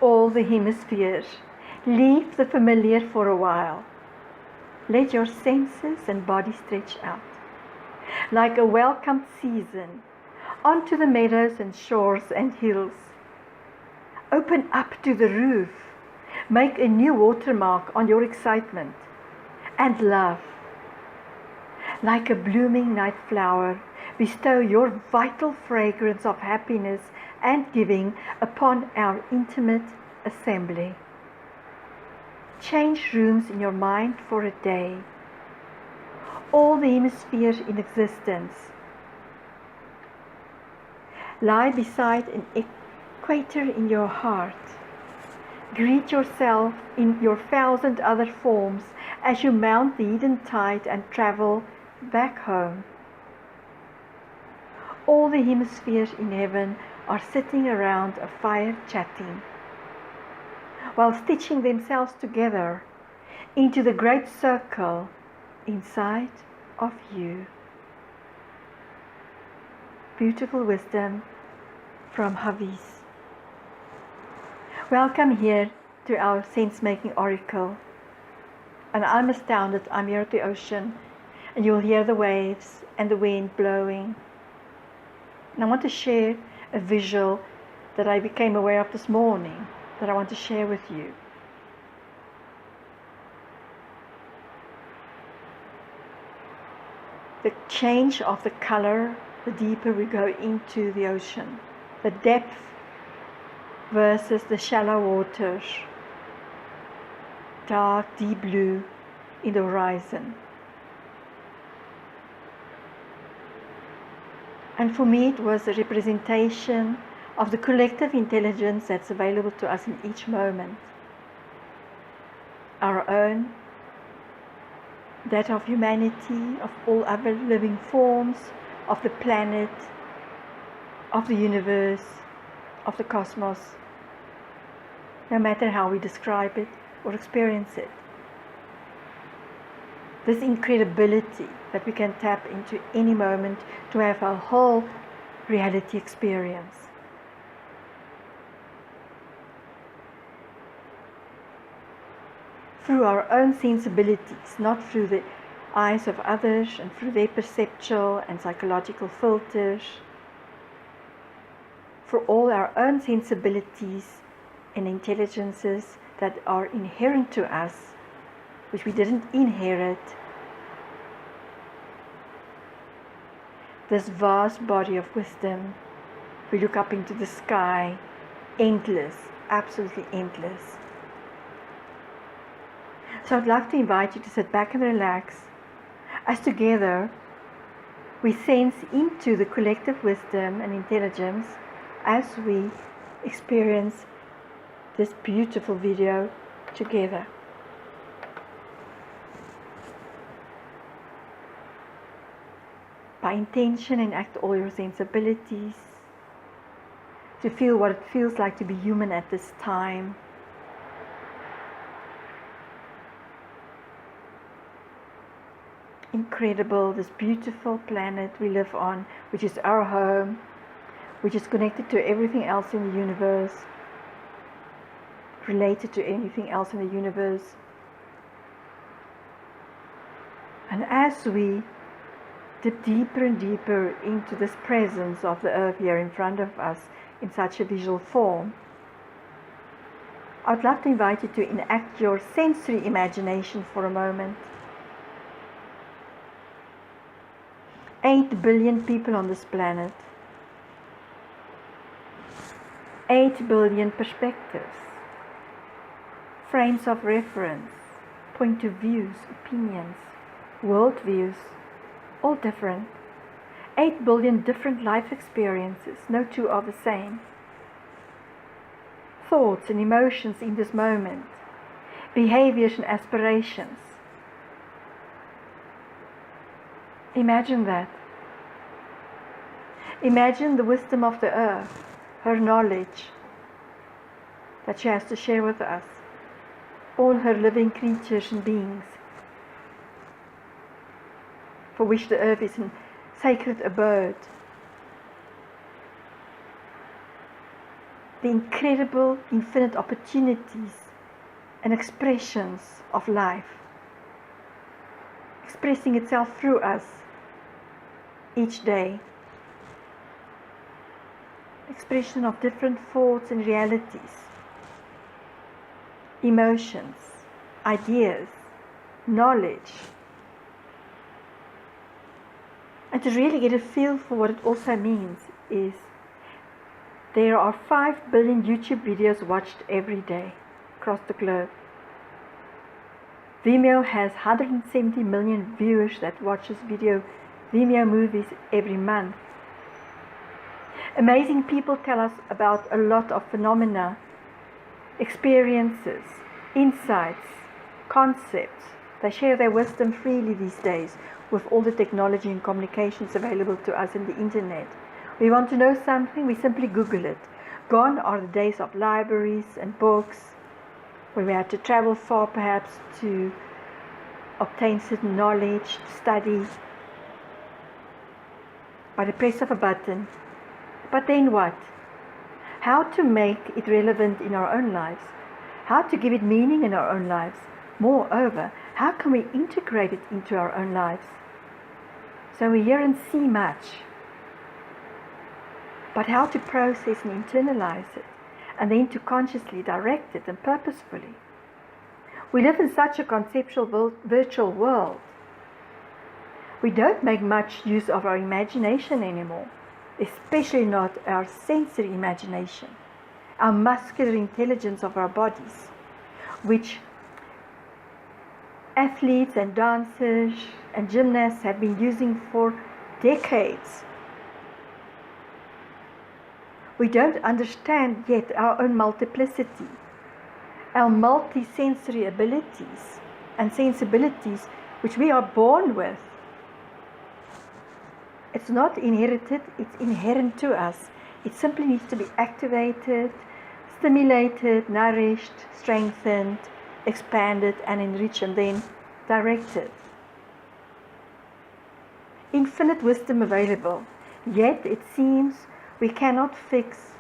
all the hemispheres. Leave the familiar for a while. Let your senses and body stretch out. Like a welcomed season, onto the meadows and shores and hills. Open up to the roof. Make a new watermark on your excitement and love. Like a blooming night flower, bestow your vital fragrance of happiness and giving upon our intimate assembly. Change rooms in your mind for a day. All the hemispheres in existence. Lie beside an equator in your heart. Greet yourself in your 1,000 other forms as you mount the hidden tide and travel back home. All the hemispheres in heaven are sitting around a fire chatting, while stitching themselves together into the great circle inside of you. Beautiful wisdom from Hafiz. Welcome here to our Sensemaking Oracle. And I'm astounded. I'm here at the ocean, and you'll hear the waves and the wind blowing. And I want to share a visual that I became aware of this morning that I want to share with you. The change of the color, the deeper we go into the ocean. The depth versus the shallow waters. Dark, deep blue in the horizon. And for me it was a representation of the collective intelligence that's available to us in each moment. Our own, that of humanity, of all other living forms, of the planet, of the universe, of the cosmos, no matter how we describe it or experience it. This incredibility that we can tap into any moment to have a whole reality experience. Through our own sensibilities, not through the eyes of others and through their perceptual and psychological filters. For all our own sensibilities and intelligences that are inherent to us, which we didn't inherit, this vast body of wisdom, we look up into the sky, endless, absolutely endless. So I'd like to invite you to sit back and relax as together we sense into the collective wisdom and intelligence as we experience this beautiful video together. By intention, enact all your sensibilities to feel what it feels like to be human at this time. Incredible, this beautiful planet we live on, which is our home, which is connected to everything else in the universe, related to anything else in the universe. And as we dip deeper and deeper into this presence of the earth here in front of us in such a visual form, I'd love to invite you to enact your sensory imagination for a moment. 8 billion people on this planet. 8 billion perspectives, frames of reference, point of views, opinions, worldviews, all different. 8 billion different life experiences, no two are the same. Thoughts and emotions in this moment, behaviors and aspirations. Imagine that. Imagine the wisdom of the earth, her knowledge that she has to share with us, all her living creatures and beings, for which the earth is a sacred abode. the incredible, infinite opportunities and expressions of life, expressing itself through us each day. Expression of different thoughts and realities, emotions, ideas, knowledge. And to really get a feel for what it also means is there are 5 billion YouTube videos watched every day across the globe. Vimeo has 170 million viewers that watches Vimeo movies every month. Amazing people tell us about a lot of phenomena, experiences, insights, concepts. They share their wisdom freely these days with all the technology and communications available to us in the internet. We want to know something, we simply Google it. Gone are the days of libraries and books, where we had to travel far perhaps to obtain certain knowledge, to study by the press of a button. But then what? How to make it relevant in our own lives? How to give it meaning in our own lives? Moreover, how can we integrate it into our own lives? So we hear and see much, but how to process and internalize it, and then to consciously direct it and purposefully. We live in such a conceptual virtual world. We don't make much use of our imagination anymore, especially not our sensory imagination, our muscular intelligence of our bodies, which athletes and dancers and gymnasts have been using for decades. We don't understand yet our own multiplicity, our multi-sensory abilities and sensibilities which we are born with. It's not inherited, it's inherent to us. It simply needs to be activated, stimulated, nourished, strengthened, expanded and enriched and then directed. Infinite wisdom available, yet it seems we cannot fix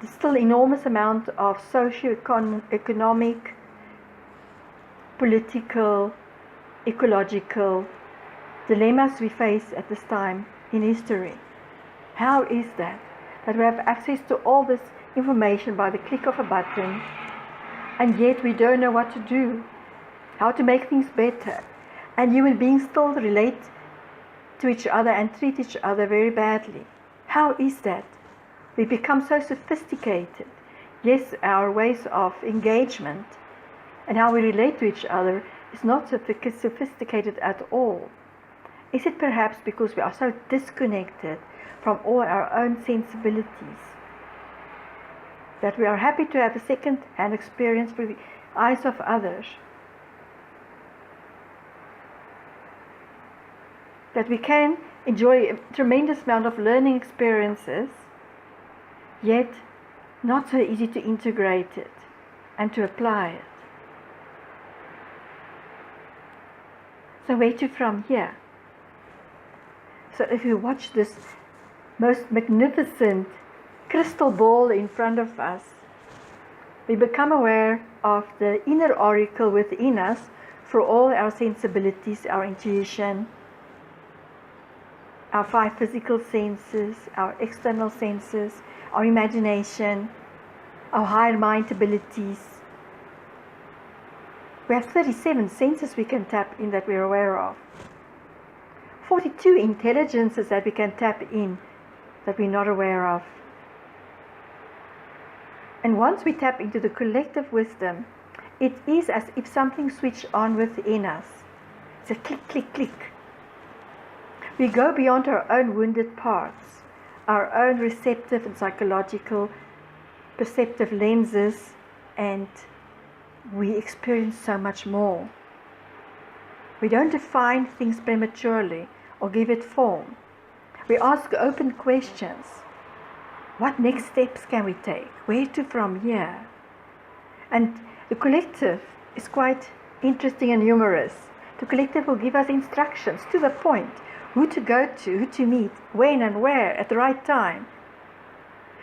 the still enormous amount of socio-economic, political, ecological dilemmas we face at this time in history. How is that? That we have access to all this information by the click of a button, and yet we don't know what to do, how to make things better, and human beings still relate to each other and treat each other very badly. How is that? We become so sophisticated. Yes, our ways of engagement and how we relate to each other is not sophisticated at all. Is it perhaps because we are so disconnected from all our own sensibilities that we are happy to have a second-hand experience through the eyes of others? That we can enjoy a tremendous amount of learning experiences, yet not so easy to integrate it and to apply it. So where to from here? So if you watch this most magnificent crystal ball in front of us, we become aware of the inner oracle within us for all our sensibilities, our intuition, our 5 physical senses, our external senses, our imagination, our higher mind abilities. We have 37 senses we can tap in that we're aware of. 42 intelligences that we can tap in that we're not aware of. And once we tap into the collective wisdom, it is as if something switched on within us. It's a click, click, click. We go beyond our own wounded parts, our own receptive and psychological perceptive lenses, and we experience so much more. We don't define things prematurely or give it form. We ask open questions. What next steps can we take? Where to from here? And the collective is quite interesting and humorous. The collective will give us instructions to the point, who to go to, who to meet, when and where, at the right time.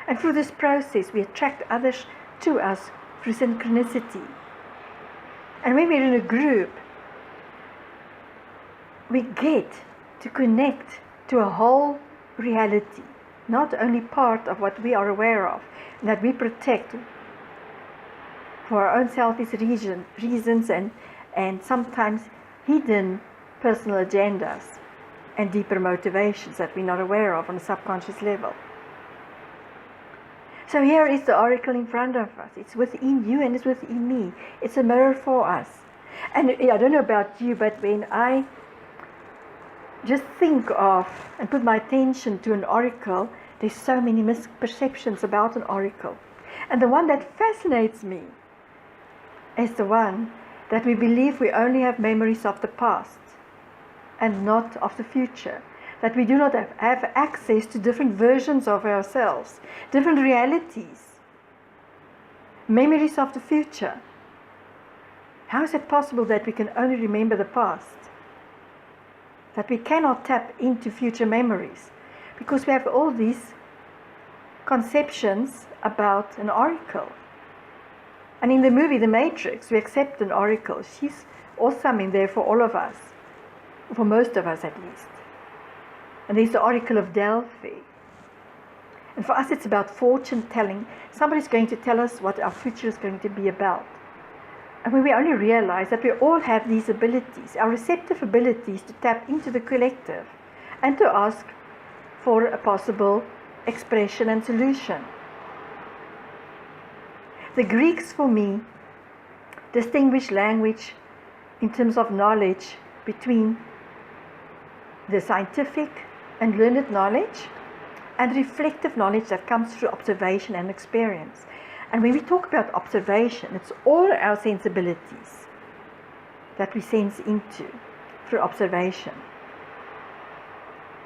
And through this process, we attract others to us through synchronicity. And when we're in a group, we get to connect to a whole reality, not only part of what we are aware of, and that we protect for our own selfish reasons and sometimes hidden personal agendas and deeper motivations that we're not aware of on a subconscious level. So here is the oracle in front of us. It's within you and it's within me. It's a mirror for us. And I don't know about you, but when I just think of and put my attention to an oracle, there's so many misperceptions about an oracle. And the one that fascinates me is the one that we believe we only have memories of the past and not of the future. That we do not have access to different versions of ourselves, different realities, memories of the future. How is it possible that we can only remember the past? That we cannot tap into future memories? Because we have all these conceptions about an oracle. And in the movie The Matrix, we accept an oracle. She's awesome in there for all of us, for most of us at least. And there's the Oracle of Delphi. And for us it's about fortune telling. Somebody's going to tell us what our future is going to be about. And when we only realize that we all have these abilities, our receptive abilities to tap into the collective and to ask for a possible expression and solution. The Greeks, for me, distinguish language in terms of knowledge between the scientific and learned knowledge and reflective knowledge that comes through observation and experience. And when we talk about observation, it's all our sensibilities that we sense into through observation.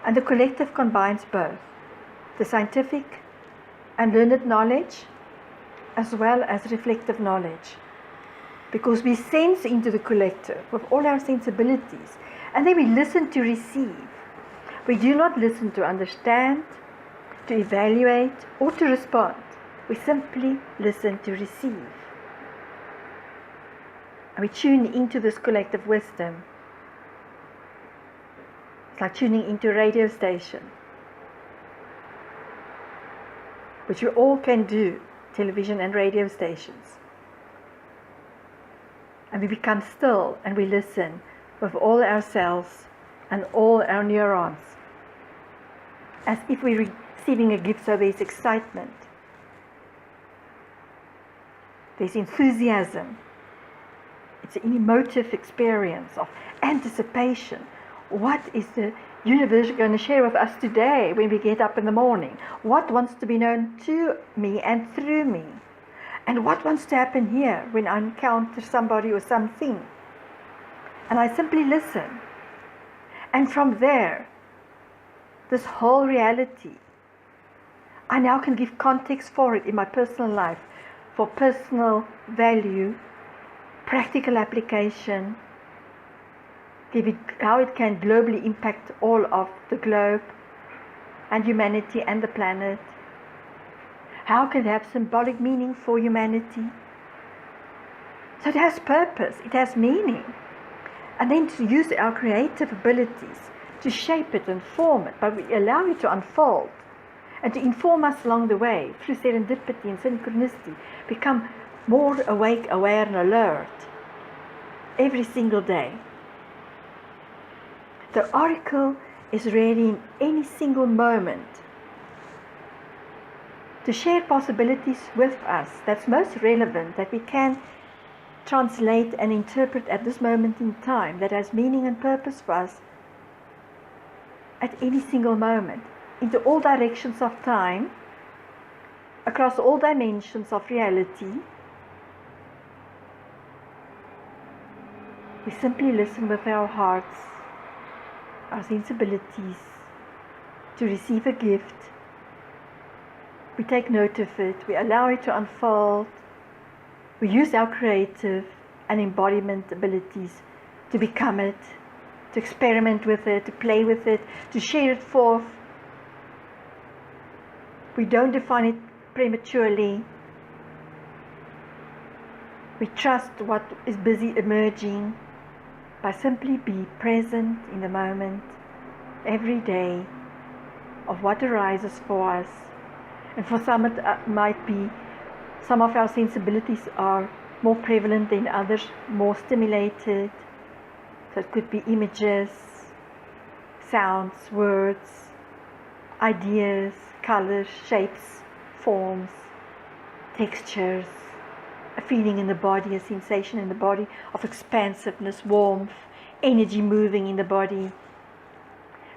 And the collective combines both the scientific and learned knowledge as well as reflective knowledge, because we sense into the collective with all our sensibilities, and then we listen to receive. We do not listen to understand, to evaluate, or to respond. We simply listen to receive. And we tune into this collective wisdom. It's like tuning into a radio station, which we all can do, television and radio stations. And we become still and we listen with all our cells and all our neurons, as if we're receiving a gift. So there's excitement, there's enthusiasm, it's an emotive experience of anticipation. What is the universe going to share with us today when we get up in the morning? What wants to be known to me and through me? And what wants to happen here when I encounter somebody or something? And I simply listen. And from there, this whole reality, I now can give context for it in my personal life, for personal value, practical application, how it can globally impact all of the globe and humanity and the planet. How can it have symbolic meaning for humanity? So it has purpose, it has meaning. And then to use our creative abilities to shape it and form it, but we allow it to unfold and to inform us along the way through serendipity and synchronicity, become more awake, aware and alert every single day. The oracle is ready in any single moment to share possibilities with us that's most relevant, that we can translate and interpret at this moment in time, that has meaning and purpose for us at any single moment, into all directions of time, across all dimensions of reality. We simply listen with our hearts, our sensibilities, to receive a gift. We take note of it, we allow it to unfold, we use our creative and embodiment abilities to become it, to experiment with it, to play with it, to share it forth. We don't define it prematurely. We trust what is busy emerging by simply be present in the moment every day of what arises for us. And for some it might be, some of our sensibilities are more prevalent than others, more stimulated. So it could be images, sounds, words, ideas, colors, shapes, forms, textures, a feeling in the body, a sensation in the body of expansiveness, warmth, energy moving in the body,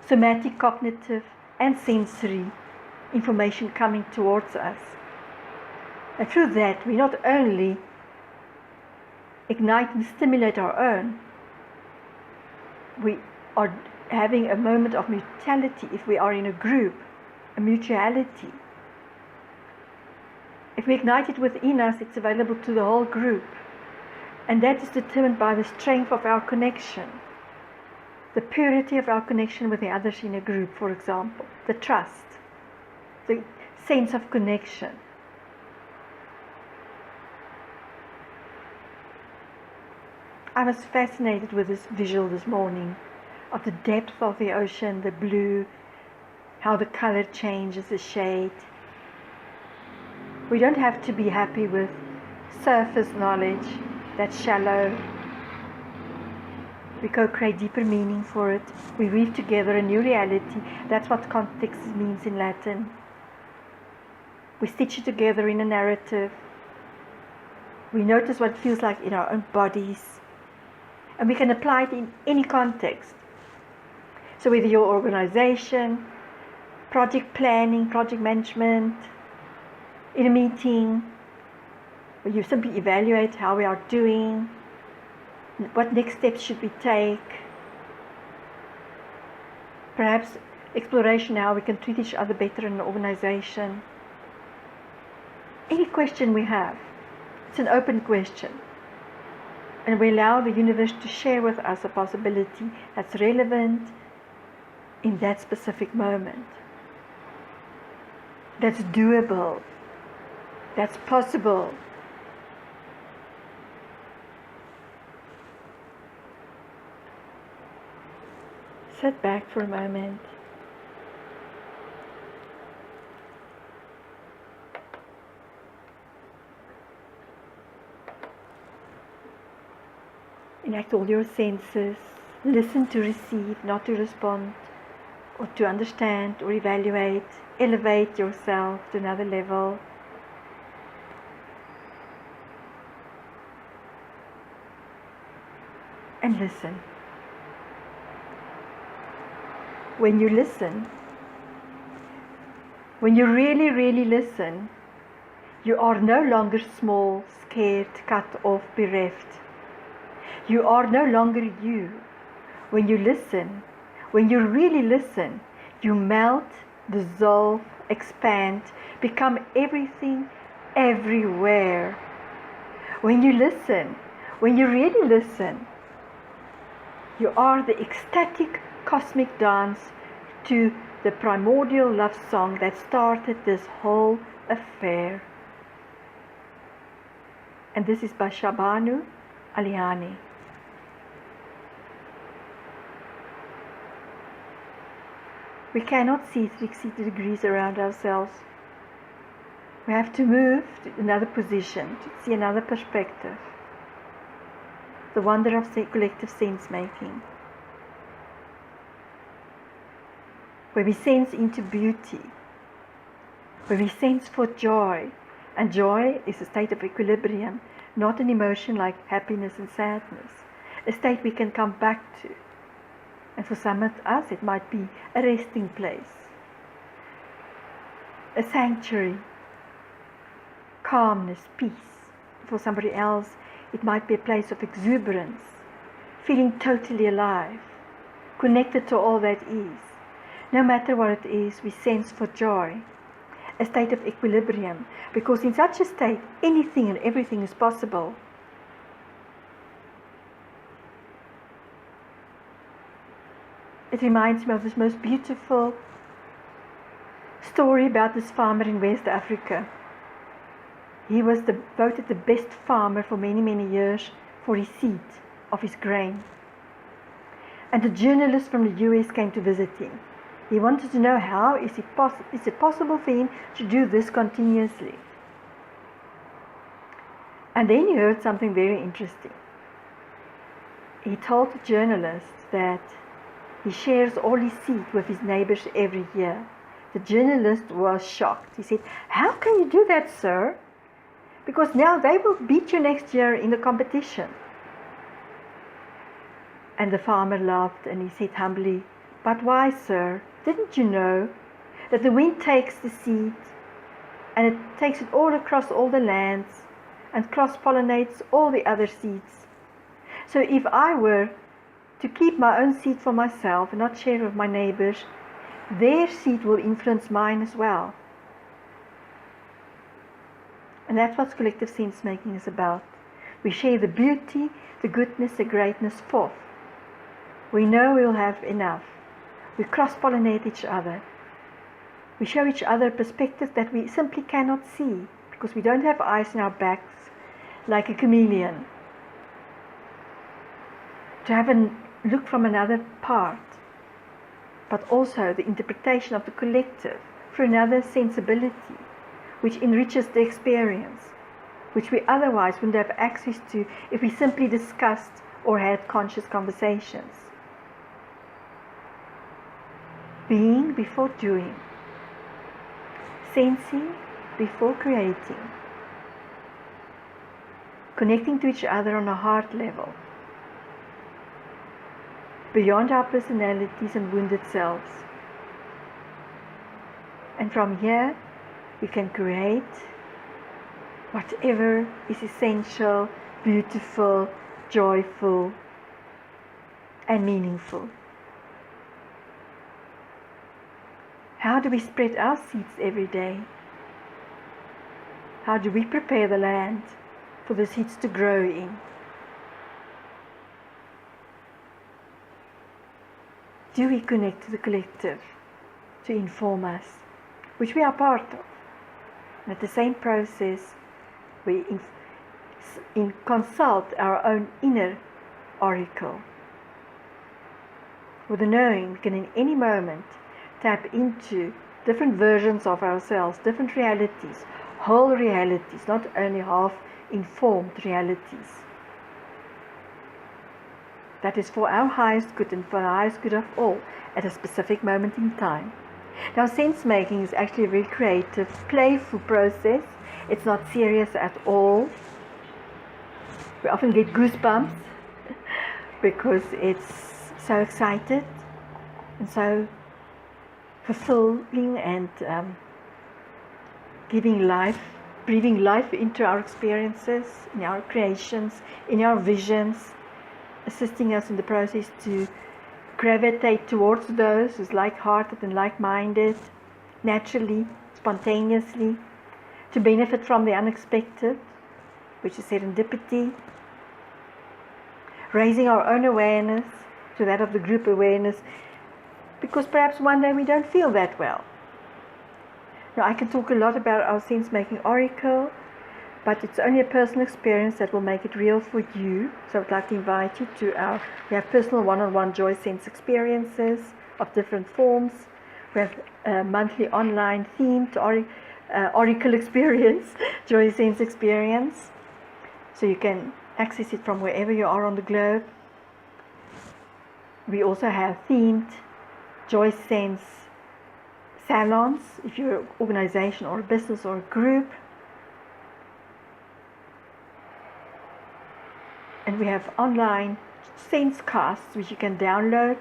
somatic, cognitive, and sensory information coming towards us. And through that, we not only ignite and stimulate our own, we are having a moment of mutuality if we are in a group, a mutuality. If we ignite it within us, it's available to the whole group. And that is determined by the strength of our connection, the purity of our connection with the others in a group, for example, the trust, the sense of connection. I was fascinated with this visual this morning of the depth of the ocean, the blue, how the color changes, the shade. We don't have to be happy with surface knowledge that's shallow. We co-create deeper meaning for it. We weave together a new reality. That's what context means in Latin. We stitch it together in a narrative. We notice what it feels like in our own bodies. And we can apply it in any context. So whether your organization, project planning, project management, in a meeting, where you simply evaluate how we are doing, what next steps should we take, perhaps exploration how we can treat each other better in an organization. Any question we have, it's an open question. And we allow the universe to share with us a possibility that's relevant in that specific moment. That's doable. That's possible. Sit back for a moment. Enact all your senses. Listen to receive, not to respond, or to understand or evaluate. Elevate yourself to another level. And listen. When you listen, when you really, really listen, you are no longer small, scared, cut off, bereft. You are no longer you. When you listen, when you really listen, you melt, dissolve, expand, become everything, everywhere. When you listen, when you really listen, you are the ecstatic cosmic dance to the primordial love song that started this whole affair. And this is by Shabanu Aliani. We cannot see 360 degrees around ourselves. We have to move to another position, to see another perspective. The wonder of collective sense-making. Where we sense into beauty. Where we sense for joy. And joy is a state of equilibrium, not an emotion like happiness and sadness. A state we can come back to. And for some of us, it might be a resting place, a sanctuary, calmness, peace. For somebody else, it might be a place of exuberance, feeling totally alive, connected to all that is. No matter what it is, we sense for joy, a state of equilibrium, because in such a state, anything and everything is possible. It reminds me of this most beautiful story about this farmer in West Africa. He was voted the best farmer for many, many years for his seed of his grain. And a journalist from the US came to visit him. He wanted to know how is it possible for him to do this continuously. And then he heard something very interesting. He told the journalist that he shares all his seed with his neighbors every year. The journalist was shocked. He said, "How can you do that, sir? Because now they will beat you next year in the competition." And the farmer laughed and he said humbly, "But why, sir? Didn't you know that the wind takes the seed and it takes it all across all the lands and cross-pollinates all the other seeds? So if I were to keep my own seed for myself and not share with my neighbors, their seed will influence mine as well." And that's what collective sense making is about. We share the beauty, the goodness, the greatness forth. We know we'll have enough. We cross-pollinate each other. We show each other perspectives that we simply cannot see because we don't have eyes in our backs like a chameleon. To have a look from another part, but also the interpretation of the collective through another sensibility, which enriches the experience, which we otherwise wouldn't have access to if we simply discussed or had conscious conversations. Being before doing, sensing before creating, connecting to each other on a heart level, beyond our personalities and wounded selves. And from here, we can create whatever is essential, beautiful, joyful, and meaningful. How do we spread our seeds every day? How do we prepare the land for the seeds to grow in? Do we connect to the collective to inform us, which we are part of? And at the same process, we consult our own inner oracle. With the knowing, we can in any moment tap into different versions of ourselves, different realities, whole realities, not only half-informed realities. That is for our highest good and for the highest good of all at a specific moment in time. Now, sense making is actually a very creative, playful process. It's not serious at all. We often get goosebumps because it's so excited and so fulfilling and giving life, breathing life into our experiences, in our creations, in our visions, assisting us in the process to gravitate towards those who's like-hearted and like-minded, naturally, spontaneously, to benefit from the unexpected, which is serendipity, raising our own awareness to that of the group awareness, because perhaps one day we don't feel that well. Now, I can talk a lot about our sense-making oracle, but it's only a personal experience that will make it real for you. So I'd like to invite you to we have personal one-on-one joy sense experiences of different forms. We have a monthly online themed oracle experience, joy sense experience. So you can access it from wherever you are on the globe. We also have themed joy sense salons, if you're an organization or a business or a group. And we have online sense casts which you can download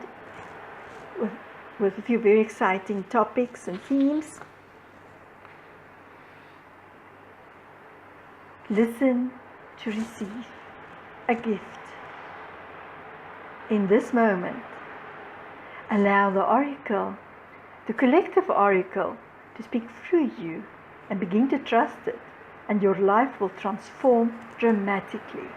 with a few very exciting topics and themes. Listen to receive a gift. In this moment, allow the oracle, the collective oracle, to speak through you and begin to trust it, and your life will transform dramatically.